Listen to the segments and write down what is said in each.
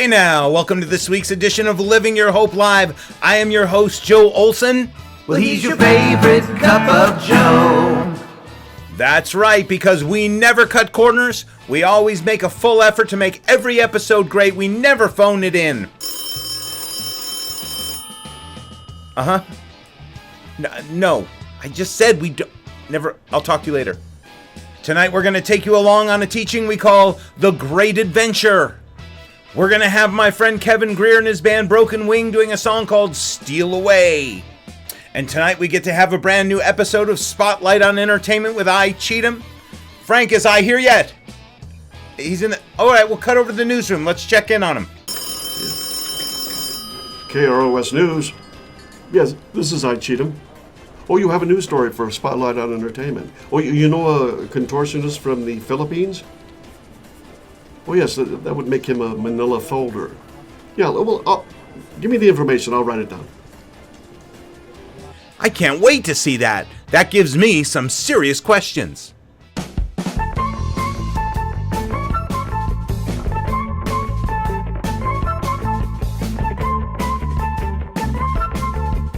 Okay now, welcome to this week's edition of Living Your Hope Live. I am your host, Joe Olsson. Well, he's your favorite cup of Joe. That's right, because we never cut corners. We always make a full effort to make every episode great. We never phone it in. No, I just said we don't. Never. I'll talk to you later. Tonight we're going to take you along on a teaching we call The Great Adventure. We're going to have my friend Kevin Greer and his band Broken Wing doing a song called Steal Away. And tonight we get to have a brand new episode of Spotlight on Entertainment with I Cheatham. Frank, is I here yet? He's in the... All right, we'll cut over to the newsroom. Let's check in on him. KROS News. Yes, this is I Cheatham. Oh, you have a news story for Spotlight on Entertainment. Oh, you know a contortionist from the Philippines? Oh, yes, that would make him a manila folder. Yeah, well, give me the information. I'll write it down. I can't wait to see that. That gives me some serious questions.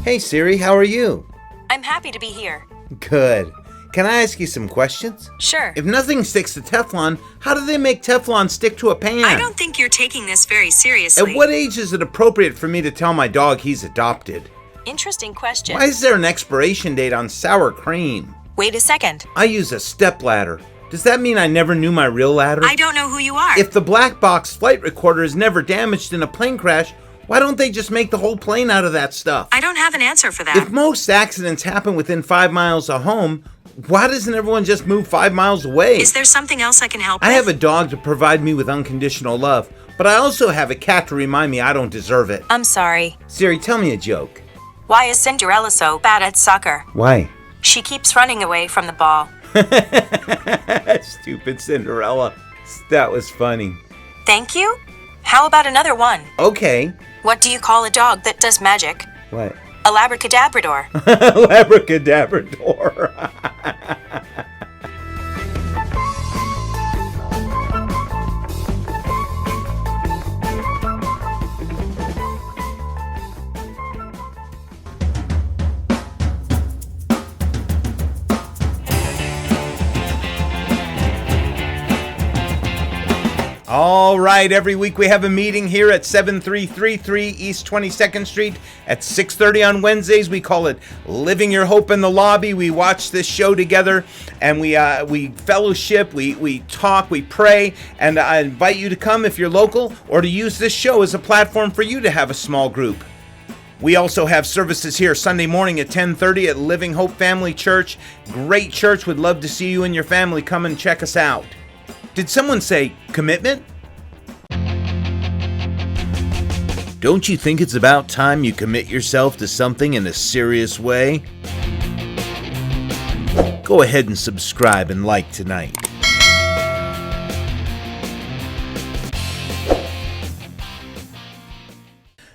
Hey Siri, how are you? I'm happy to be here. Good. Can I ask you some questions? Sure. If nothing sticks to Teflon, how do they make Teflon stick to a pan? I don't think you're taking this very seriously. At what age is it appropriate for me to tell my dog he's adopted? Interesting question. Why is there an expiration date on sour cream? Wait a second. I use a stepladder. Does that mean I never knew my real ladder? I don't know who you are. If the black box flight recorder is never damaged in a plane crash, why don't they just make the whole plane out of that stuff? I don't have an answer for that. If most accidents happen within 5 miles of home, why doesn't everyone just move 5 miles away? Is there something else I can help with? I have a dog to provide me with unconditional love, but I also have a cat to remind me I don't deserve it. I'm sorry. Siri, tell me a joke. Why is Cinderella so bad at soccer? Why? She keeps running away from the ball. Stupid Cinderella. That was funny. Thank you? How about another one? Okay. What do you call a dog that does magic? What? A labracadabrador. Labracadabrador. All right, every week we have a meeting here at 7333 East 22nd Street at 6:30 on Wednesdays. We call it Living Your Hope in the Lobby. We watch this show together and we fellowship, we talk, we pray, and I invite you to come if you're local or to use this show as a platform for you to have a small group. We also have services here Sunday morning at 10:30 at Living Hope Family Church. Great church. Would love to see you and your family. Come and check us out. Did someone say commitment? Don't you think it's about time you commit yourself to something in a serious way? Go ahead and subscribe and like tonight.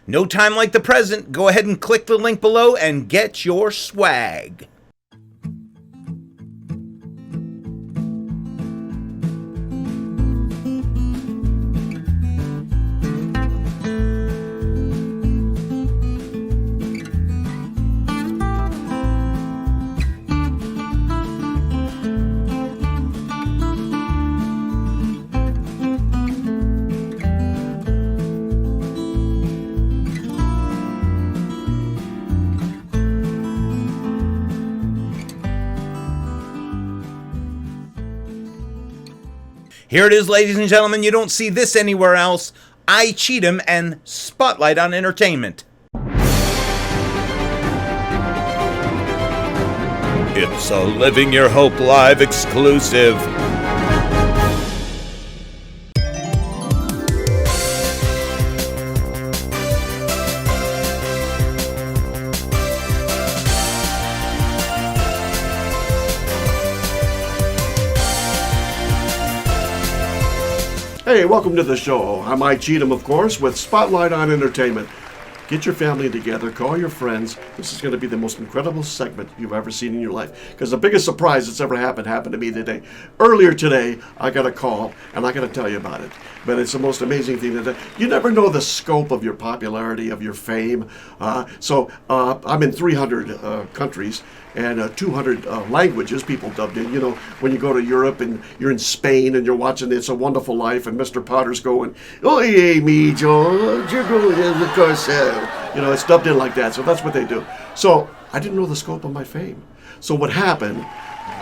No time like the present. Go ahead and click the link below and get your swag. Here it is, ladies and gentlemen. You don't see this anywhere else. I Cheatham and Spotlight on Entertainment. It's a Living Your Hope Live exclusive. Hey, welcome to the show. I'm I Cheatham, of course, with Spotlight on Entertainment. Get your family together, call your friends. This is going to be the most incredible segment you've ever seen in your life. Because the biggest surprise that's ever happened to me today. Earlier today, I got a call, and I got to tell you about it. But it's the most amazing thing that you never know the scope of your popularity, of your fame. So I'm in 300 countries and 200 languages people dubbed in. You know, when you go to Europe and you're in Spain and you're watching It's a Wonderful Life and Mr. Potter's going, oye, mi George, you're going to the carcel. You know, it's dubbed in like that. So that's what they do. So I didn't know the scope of my fame. So what happened,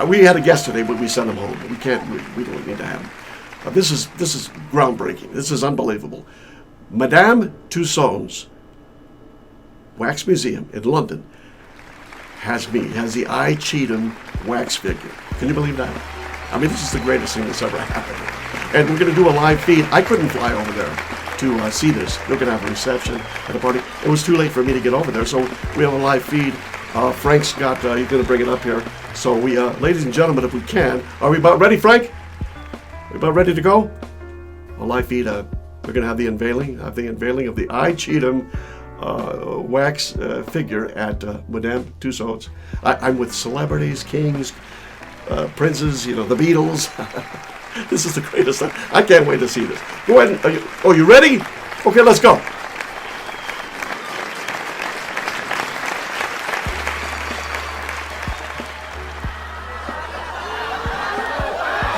we had a guest today, but we sent him home. We don't need to have him. This is groundbreaking. This is unbelievable. Madame Tussauds Wax Museum in London has the I, Cheatham wax figure. Can you believe that? I mean, this is the greatest thing that's ever happened. And we're going to do a live feed. I couldn't fly over there to see this. We're going to have a reception at a party. It was too late for me to get over there, so we have a live feed. Frank's got, he's going to bring it up here. So we, ladies and gentlemen, if we can, are we about ready, Frank? We about ready to go? A live feed, we're going to have the unveiling of the I, Cheatham wax figure at Madame Tussauds. I'm with celebrities, kings, princes, you know, the Beatles. This is the greatest. I can't wait to see this. Go ahead. You ready? Okay, let's go.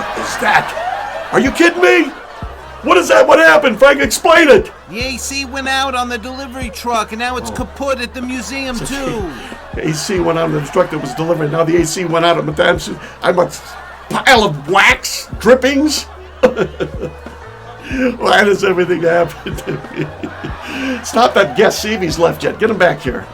What is that? Are you kidding me? What is that? What happened? Frank, explain it. The AC went out on the delivery truck, and now it's kaput at the museum, too. AC went out on the truck that was delivering. Now the AC went out at Madame. I'm a pile of wax drippings. Why does everything happen to me? It's not that guest Stevie's left yet. Get him back here.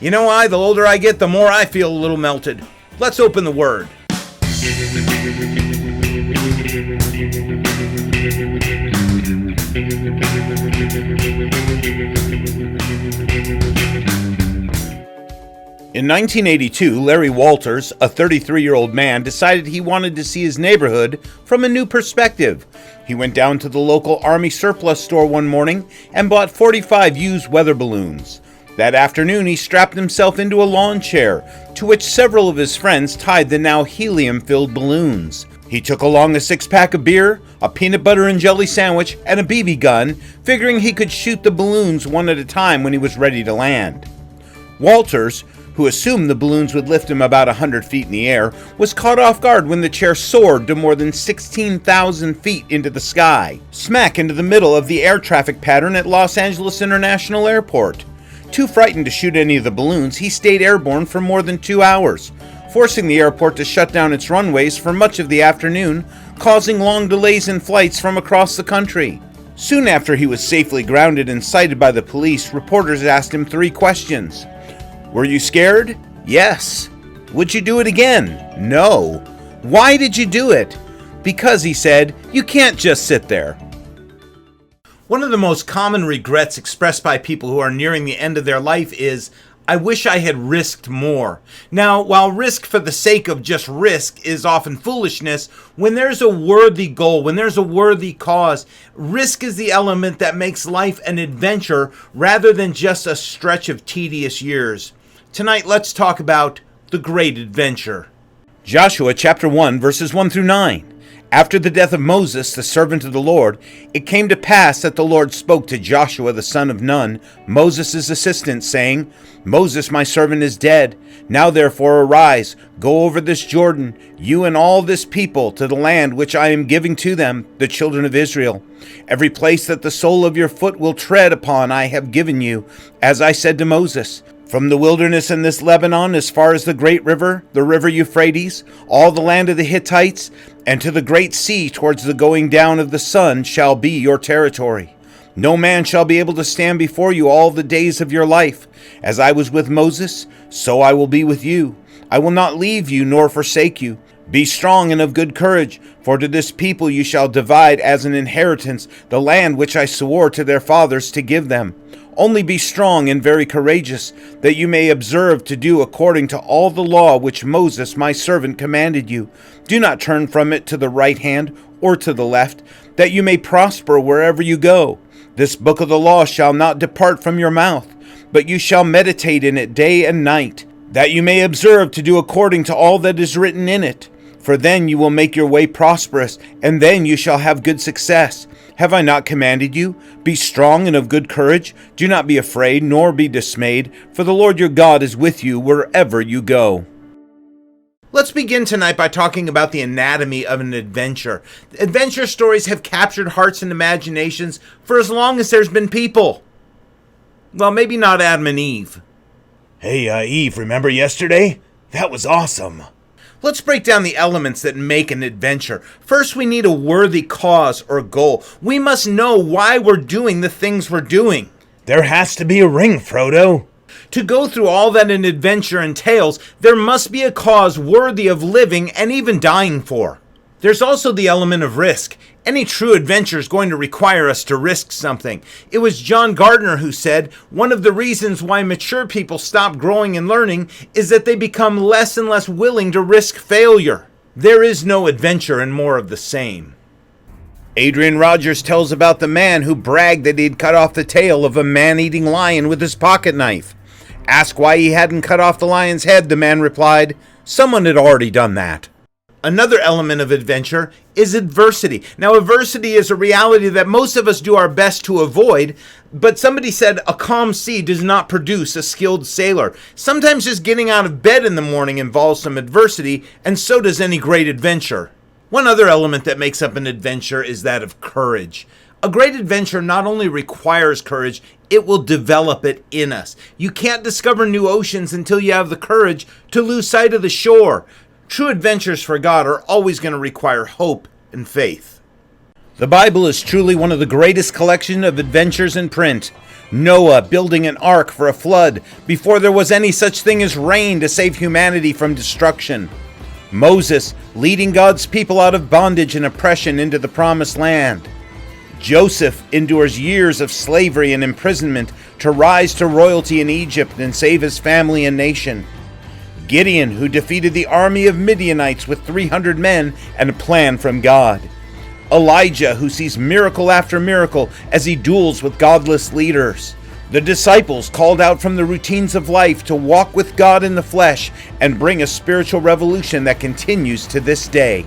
You know why? The older I get, the more I feel a little melted. Let's open the Word. In 1982, Larry Walters, a 33-year-old man, decided he wanted to see his neighborhood from a new perspective. He went down to the local Army surplus store one morning and bought 45 used weather balloons. That afternoon, he strapped himself into a lawn chair, to which several of his friends tied the now helium-filled balloons. He took along a 6-pack of beer, a peanut butter and jelly sandwich, and a BB gun, figuring he could shoot the balloons one at a time when he was ready to land. Walters, who assumed the balloons would lift him about 100 feet in the air, was caught off guard when the chair soared to more than 16,000 feet into the sky, smack into the middle of the air traffic pattern at Los Angeles International Airport. Too frightened to shoot any of the balloons, he stayed airborne for more than 2 hours, forcing the airport to shut down its runways for much of the afternoon, causing long delays in flights from across the country. Soon after he was safely grounded and cited by the police, reporters asked him 3 questions. Were you scared? Yes. Would you do it again? No. Why did you do it? Because, he said, you can't just sit there. One of the most common regrets expressed by people who are nearing the end of their life is, I wish I had risked more. Now, while risk for the sake of just risk is often foolishness, when there's a worthy goal, when there's a worthy cause, risk is the element that makes life an adventure rather than just a stretch of tedious years. Tonight, let's talk about the great adventure. Joshua chapter 1, verses 1 through 9. After the death of Moses, the servant of the Lord, it came to pass that the Lord spoke to Joshua the son of Nun, Moses' assistant, saying, Moses, my servant, is dead. Now therefore arise, go over this Jordan, you and all this people, to the land which I am giving to them, the children of Israel. Every place that the sole of your foot will tread upon I have given you, as I said to Moses. From the wilderness in this Lebanon, as far as the great river, the river Euphrates, all the land of the Hittites, and to the great sea towards the going down of the sun shall be your territory. No man shall be able to stand before you all the days of your life. As I was with Moses, so I will be with you. I will not leave you nor forsake you. Be strong and of good courage, for to this people you shall divide as an inheritance the land which I swore to their fathers to give them. Only be strong and very courageous, that you may observe to do according to all the law which Moses my servant commanded you. Do not turn from it to the right hand or to the left, that you may prosper wherever you go. This book of the law shall not depart from your mouth, but you shall meditate in it day and night, that you may observe to do according to all that is written in it. For then you will make your way prosperous, and then you shall have good success. Have I not commanded you? Be strong and of good courage. Do not be afraid, nor be dismayed, for the Lord your God is with you wherever you go. Let's begin tonight by talking about the anatomy of an adventure. Adventure stories have captured hearts and imaginations for as long as there's been people. Well, maybe not Adam and Eve. Hey, Eve, remember yesterday? That was awesome. Let's break down the elements that make an adventure. First, we need a worthy cause or goal. We must know why we're doing the things we're doing. There has to be a ring, Frodo. To go through all that an adventure entails, there must be a cause worthy of living and even dying for. There's also the element of risk. Any true adventure is going to require us to risk something. It was John Gardner who said, one of the reasons why mature people stop growing and learning is that they become less and less willing to risk failure. There is no adventure and more of the same. Adrian Rogers tells about the man who bragged that he'd cut off the tail of a man-eating lion with his pocket knife. Asked why he hadn't cut off the lion's head, the man replied, someone had already done that. Another element of adventure is adversity. Now, adversity is a reality that most of us do our best to avoid, but somebody said a calm sea does not produce a skilled sailor. Sometimes just getting out of bed in the morning involves some adversity, and so does any great adventure. One other element that makes up an adventure is that of courage. A great adventure not only requires courage, it will develop it in us. You can't discover new oceans until you have the courage to lose sight of the shore. True adventures for God are always going to require hope and faith. The Bible is truly one of the greatest collection of adventures in print. Noah building an ark for a flood before there was any such thing as rain to save humanity from destruction. Moses leading God's people out of bondage and oppression into the promised land. Joseph endures years of slavery and imprisonment to rise to royalty in Egypt and save his family and nation. Gideon, who defeated the army of Midianites with 300 men and a plan from God. Elijah, who sees miracle after miracle as he duels with godless leaders. The disciples called out from the routines of life to walk with God in the flesh and bring a spiritual revolution that continues to this day.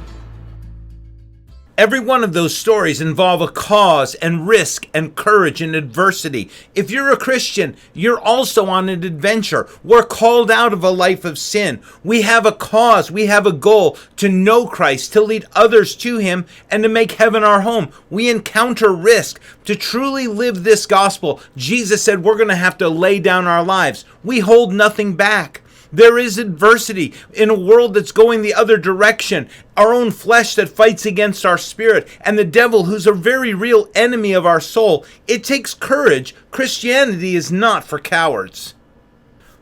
Every one of those stories involve a cause and risk and courage and adversity. If you're a Christian, you're also on an adventure. We're called out of a life of sin. We have a cause, we have a goal to know Christ, to lead others to Him, and to make heaven our home. We encounter risk. To truly live this gospel, Jesus said we're going to have to lay down our lives. We hold nothing back. There is adversity in a world that's going the other direction, our own flesh that fights against our spirit, and the devil who's a very real enemy of our soul. It takes courage. Christianity is not for cowards.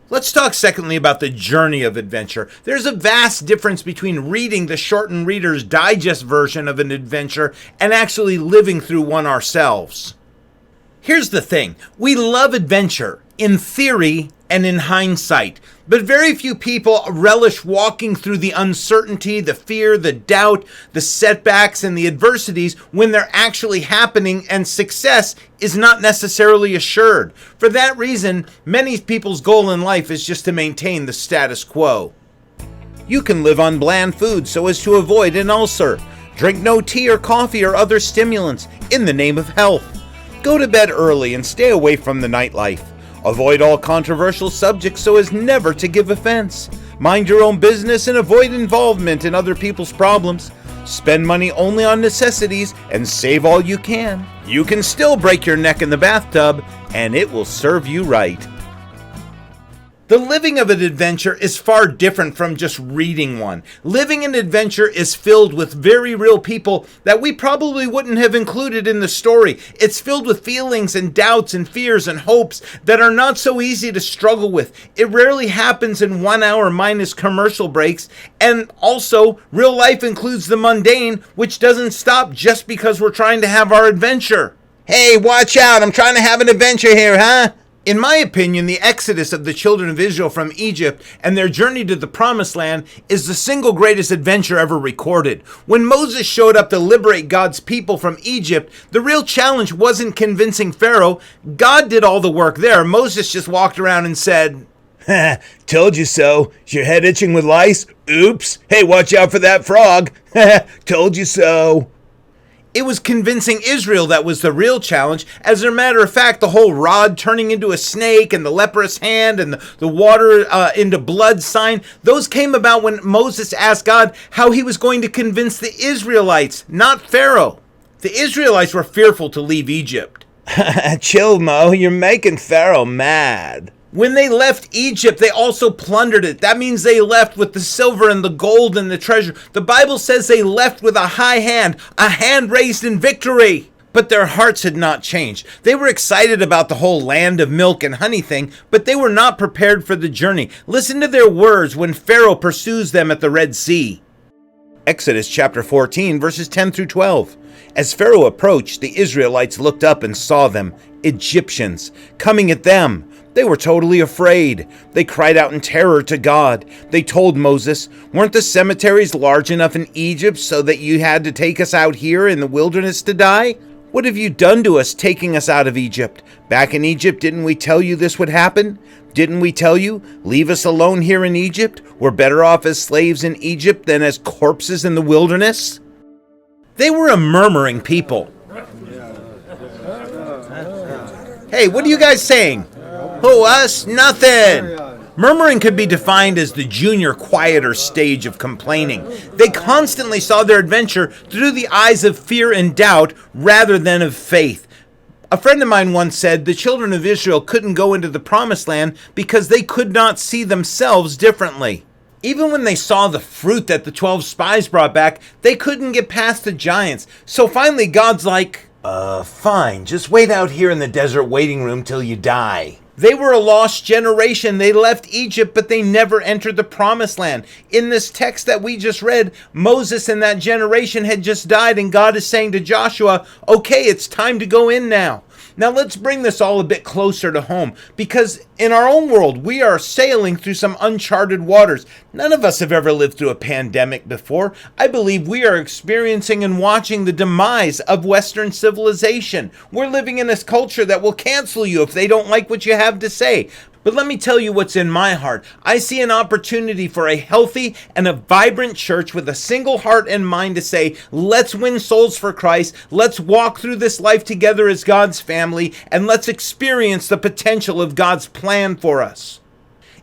Let's talk secondly about the journey of adventure. There's a vast difference between reading the shortened Reader's Digest version of an adventure and actually living through one ourselves. Here's the thing. We love adventure in theory and in hindsight, but very few people relish walking through the uncertainty, the fear, the doubt, the setbacks, and the adversities when they're actually happening and success is not necessarily assured. For that reason, many people's goal in life is just to maintain the status quo. You can live on bland food so as to avoid an ulcer. Drink no tea or coffee or other stimulants in the name of health. Go to bed early and stay away from the nightlife. Avoid all controversial subjects so as never to give offense. Mind your own business and avoid involvement in other people's problems. Spend money only on necessities and save all you can. You can still break your neck in the bathtub, and it will serve you right. The living of an adventure is far different from just reading one. Living an adventure is filled with very real people that we probably wouldn't have included in the story. It's filled with feelings and doubts and fears and hopes that are not so easy to struggle with. It rarely happens in 1 hour minus commercial breaks. And also, real life includes the mundane, which doesn't stop just because we're trying to have our adventure. Hey, watch out, I'm trying to have an adventure here, huh? In my opinion, the exodus of the children of Israel from Egypt and their journey to the Promised Land is the single greatest adventure ever recorded. When Moses showed up to liberate God's people from Egypt, the real challenge wasn't convincing Pharaoh. God did all the work there. Moses just walked around and said, Told you so. Is your head itching with lice? Oops. Hey, watch out for that frog. Told you so. It was convincing Israel that was the real challenge. As a matter of fact, the whole rod turning into a snake and the leprous hand and the water into blood sign, those came about when Moses asked God how he was going to convince the Israelites, not Pharaoh. The Israelites were fearful to leave Egypt. Chill, Mo. You're making Pharaoh mad. When they left Egypt, they also plundered it. That means they left with the silver and the gold and the treasure. The Bible says they left with a high hand, a hand raised in victory. But their hearts had not changed. They were excited about the whole land of milk and honey thing, but they were not prepared for the journey. Listen to their words when Pharaoh pursues them at the Red Sea. Exodus chapter 14, verses 10 through 12. As Pharaoh approached, the Israelites looked up and saw them, Egyptians, coming at them. They were totally afraid. They cried out in terror to God. They told Moses, "Weren't the cemeteries large enough in Egypt so that you had to take us out here in the wilderness to die? What have you done to us taking us out of Egypt? Back in Egypt, didn't we tell you this would happen? Didn't we tell you, leave us alone here in Egypt? We're better off as slaves in Egypt than as corpses in the wilderness?" They were a murmuring people. Hey, what are you guys saying? Who, us? Nothing. Murmuring could be defined as the junior, quieter stage of complaining. They constantly saw their adventure through the eyes of fear and doubt rather than of faith. A friend of mine once said the children of Israel couldn't go into the Promised Land because they could not see themselves differently. Even when they saw the fruit that the 12 spies brought back, they couldn't get past the giants. So finally God's like, fine, just wait out here in the desert waiting room till you die. They were a lost generation. They left Egypt, but they never entered the Promised Land. In this text that we just read, Moses and that generation had just died, and God is saying to Joshua, okay, it's time to go in now. Now let's bring this all a bit closer to home, because in our own world, we are sailing through some uncharted waters. None of us have ever lived through a pandemic before. I believe we are experiencing and watching the demise of Western civilization. We're living in this culture that will cancel you if they don't like what you have to say. But let me tell you what's in my heart. I see an opportunity for a healthy and a vibrant church with a single heart and mind to say, let's win souls for Christ, let's walk through this life together as God's family, and let's experience the potential of God's plan for us.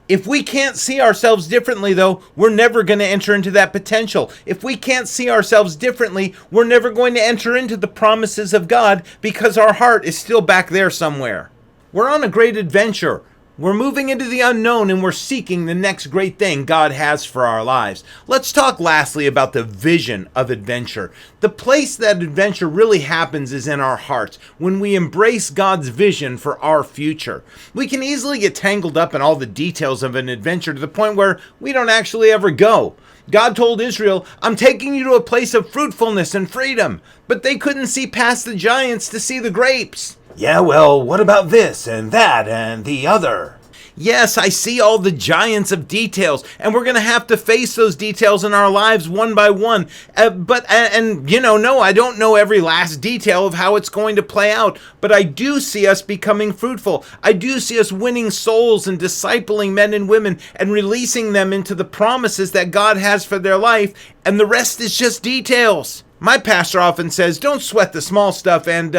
If we can't see ourselves differently, though, we're never going to enter into that potential. If we can't see ourselves differently, we're never going to enter into the promises of God because our heart is still back there somewhere. We're on a great adventure. We're moving into the unknown and we're seeking the next great thing God has for our lives. Let's talk lastly about the vision of adventure. The place that adventure really happens is in our hearts, when we embrace God's vision for our future. We can easily get tangled up in all the details of an adventure to the point where we don't actually ever go. God told Israel, I'm taking you to a place of fruitfulness and freedom, but they couldn't see past the giants to see the grapes. Yeah, well, what about this and that and the other? Yes, I see all the giants of details, and we're going to have to face those details in our lives one by one. No, I don't know every last detail of how it's going to play out, but I do see us becoming fruitful. I do see us winning souls and discipling men and women and releasing them into the promises that God has for their life, and the rest is just details. My pastor often says, don't sweat the small stuff, and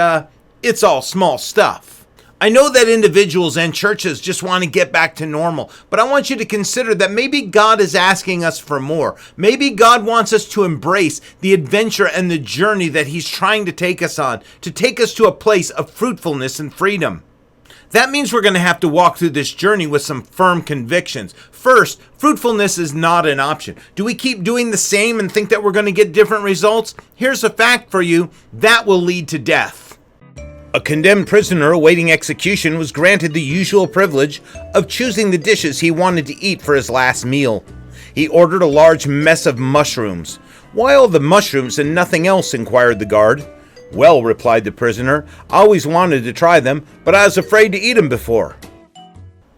it's all small stuff. I know that individuals and churches just want to get back to normal, but I want you to consider that maybe God is asking us for more. Maybe God wants us to embrace the adventure and the journey that He's trying to take us on, to take us to a place of fruitfulness and freedom. That means we're going to have to walk through this journey with some firm convictions. First, fruitfulness is not an option. Do we keep doing the same and think that we're going to get different results? Here's a fact for you: that will lead to death. A condemned prisoner awaiting execution was granted the usual privilege of choosing the dishes he wanted to eat for his last meal. He ordered a large mess of mushrooms. "Why all the mushrooms and nothing else?" inquired the guard. "Well," replied the prisoner, "I always wanted to try them, but I was afraid to eat them before."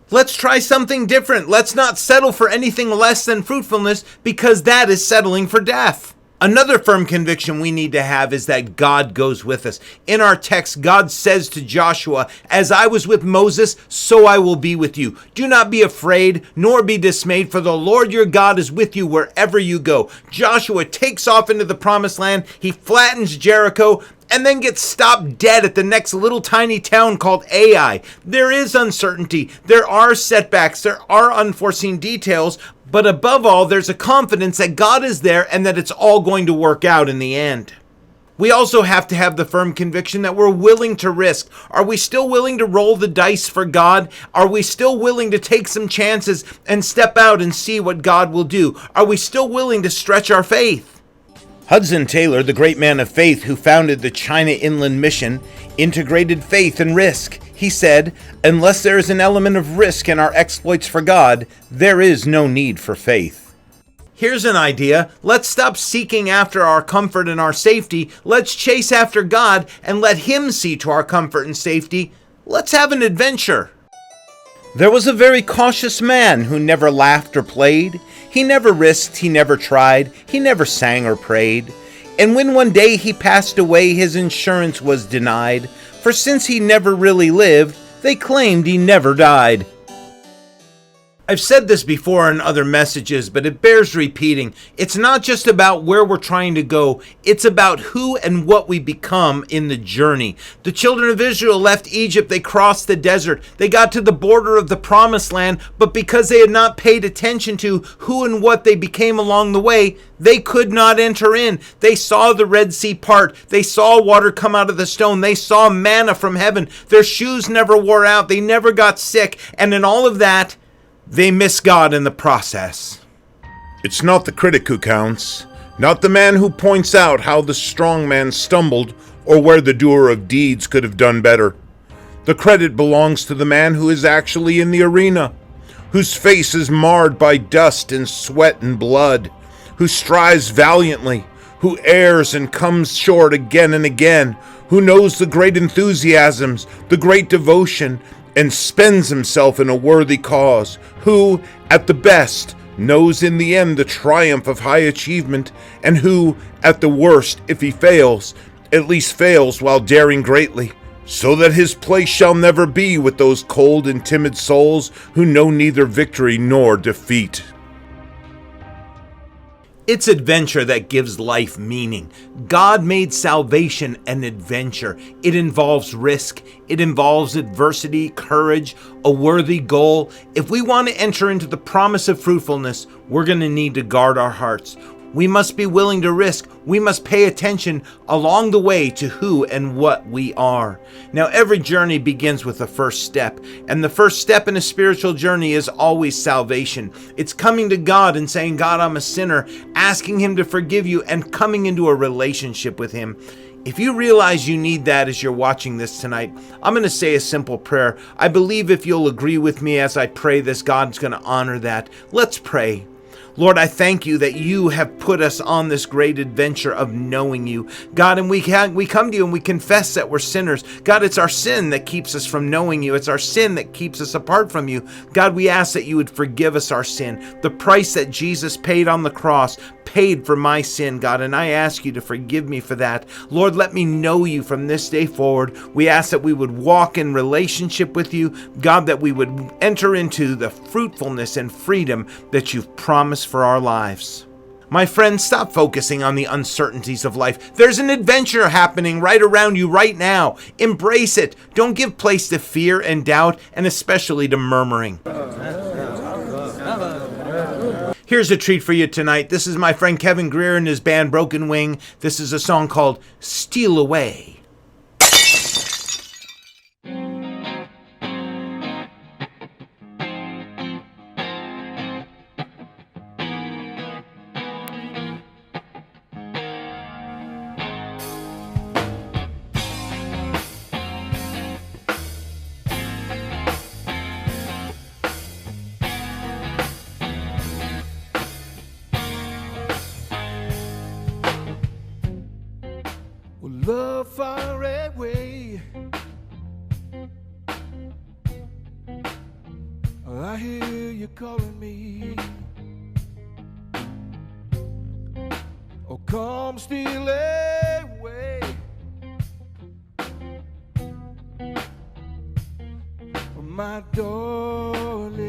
Let's try something different. Let's not settle for anything less than fruitfulness, because that is settling for death. Another firm conviction we need to have is that God goes with us. In our text, God says to Joshua, "As I was with Moses, so I will be with you. Do not be afraid, nor be dismayed, for the Lord your God is with you wherever you go." Joshua takes off into the promised land. He flattens Jericho and then gets stopped dead at the next little tiny town called Ai. There is uncertainty. There are setbacks. There are unforeseen details. But above all, there's a confidence that God is there and that it's all going to work out in the end. We also have to have the firm conviction that we're willing to risk. Are we still willing to roll the dice for God? Are we still willing to take some chances and step out and see what God will do? Are we still willing to stretch our faith? Hudson Taylor, the great man of faith who founded the China Inland Mission, integrated faith and risk. He said, "Unless there is an element of risk in our exploits for God, there is no need for faith." Here's an idea. Let's stop seeking after our comfort and our safety. Let's chase after God and let Him see to our comfort and safety. Let's have an adventure. There was a very cautious man who never laughed or played. He never risked, he never tried, he never sang or prayed. And when one day he passed away, his insurance was denied. For since he never really lived, they claimed he never died. I've said this before in other messages, but it bears repeating. It's not just about where we're trying to go. It's about who and what we become in the journey. The children of Israel left Egypt. They crossed the desert. They got to the border of the promised land, but because they had not paid attention to who and what they became along the way, they could not enter in. They saw the Red Sea part. They saw water come out of the stone. They saw manna from heaven. Their shoes never wore out. They never got sick. And in all of that, they miss God in the process. It's not the critic who counts, not the man who points out how the strong man stumbled or where the doer of deeds could have done better. The credit belongs to the man who is actually in the arena, whose face is marred by dust and sweat and blood, who strives valiantly, who errs and comes short again and again, who knows the great enthusiasms, the great devotion, and spends himself in a worthy cause, who, at the best, knows in the end the triumph of high achievement, and who, at the worst, if he fails, at least fails while daring greatly, so that his place shall never be with those cold and timid souls who know neither victory nor defeat. It's adventure that gives life meaning. God made salvation an adventure. It involves risk. It involves adversity, courage, a worthy goal. If we want to enter into the promise of fruitfulness, we're going to need to guard our hearts. We must be willing to risk. We must pay attention along the way to who and what we are. Now, every journey begins with a first step, and the first step in a spiritual journey is always salvation. It's coming to God and saying, "God, I'm a sinner," asking Him to forgive you and coming into a relationship with Him. If you realize you need that as you're watching this tonight, I'm going to say a simple prayer. I believe if you'll agree with me as I pray this, God's going to honor that. Let's pray. Lord, I thank you that you have put us on this great adventure of knowing you. God, and we come to you and we confess that we're sinners. God, it's our sin that keeps us from knowing you. It's our sin that keeps us apart from you. God, we ask that you would forgive us our sin. The price that Jesus paid on the cross paid for my sin, God, and I ask you to forgive me for that. Lord, let me know you from this day forward. We ask that we would walk in relationship with you, God, that we would enter into the fruitfulness and freedom that you've promised for our lives. My friends, stop focusing on the uncertainties of life. There's an adventure happening right around you right now. Embrace it. Don't give place to fear and doubt, and especially to murmuring. Here's a treat for you tonight. This is my friend Kevin Greer and his band Broken Wing. This is a song called "Steal Away." love far away. I hear you calling me. Oh, come steal away my darling.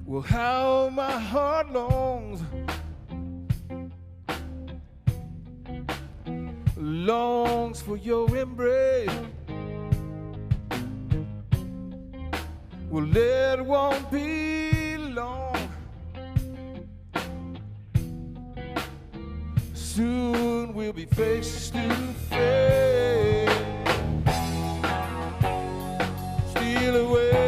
Well, how my heart longs for your embrace. Well, it won't be long. Soon we'll be face to face. Steal away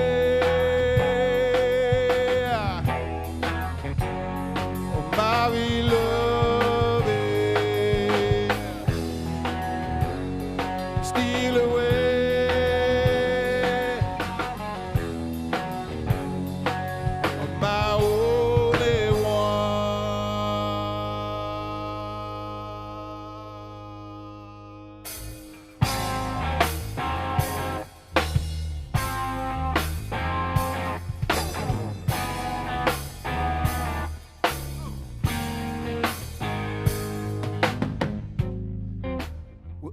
my beloved, steal away my only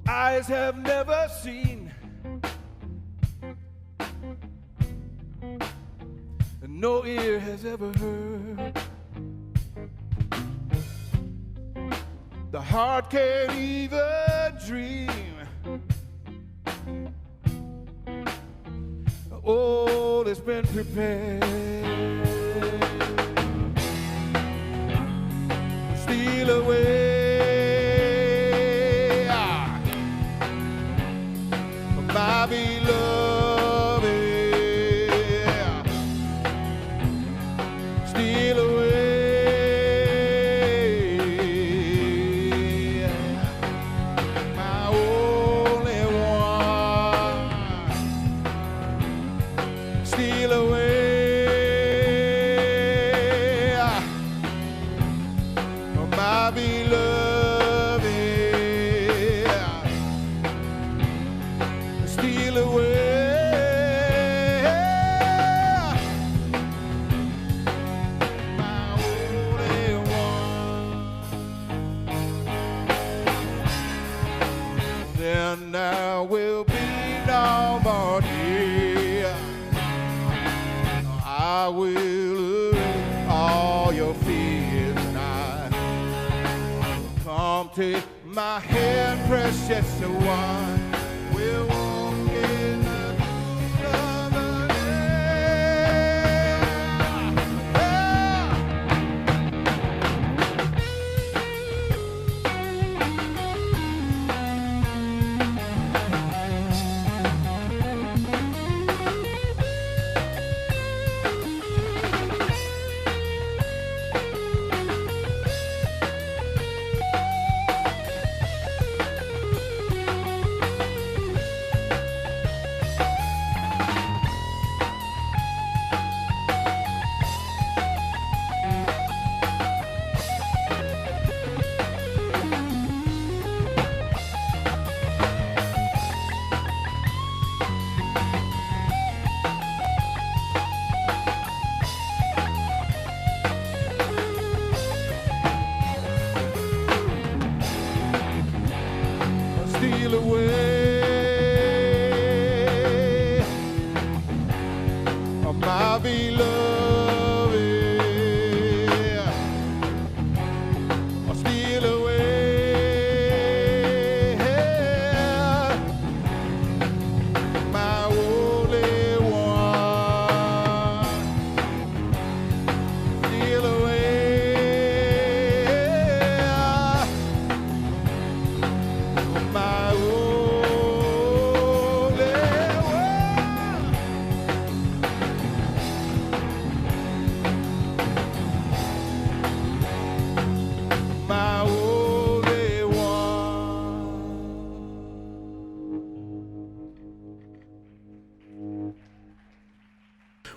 eyes have never seen, and no ear has ever heard. The heart can't even dream. All has been prepared. Steal away my beloved, steal away my only one, steal away my beloved, steal away my only one. Then there will be no more tears. I will erase all your fears tonight. Come take my hand, precious one. We'll walk in the cool of the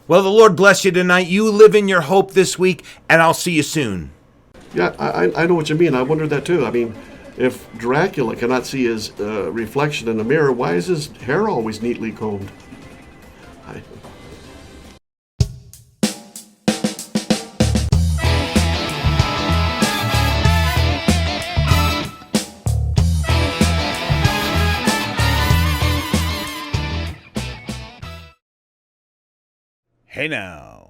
Well, the Lord bless you tonight. You live in your hope this week, and I'll see you soon. Yeah, I know what you mean. I wondered that too. I mean, if Dracula cannot see his reflection in the mirror, why is his hair always neatly combed? Hey now.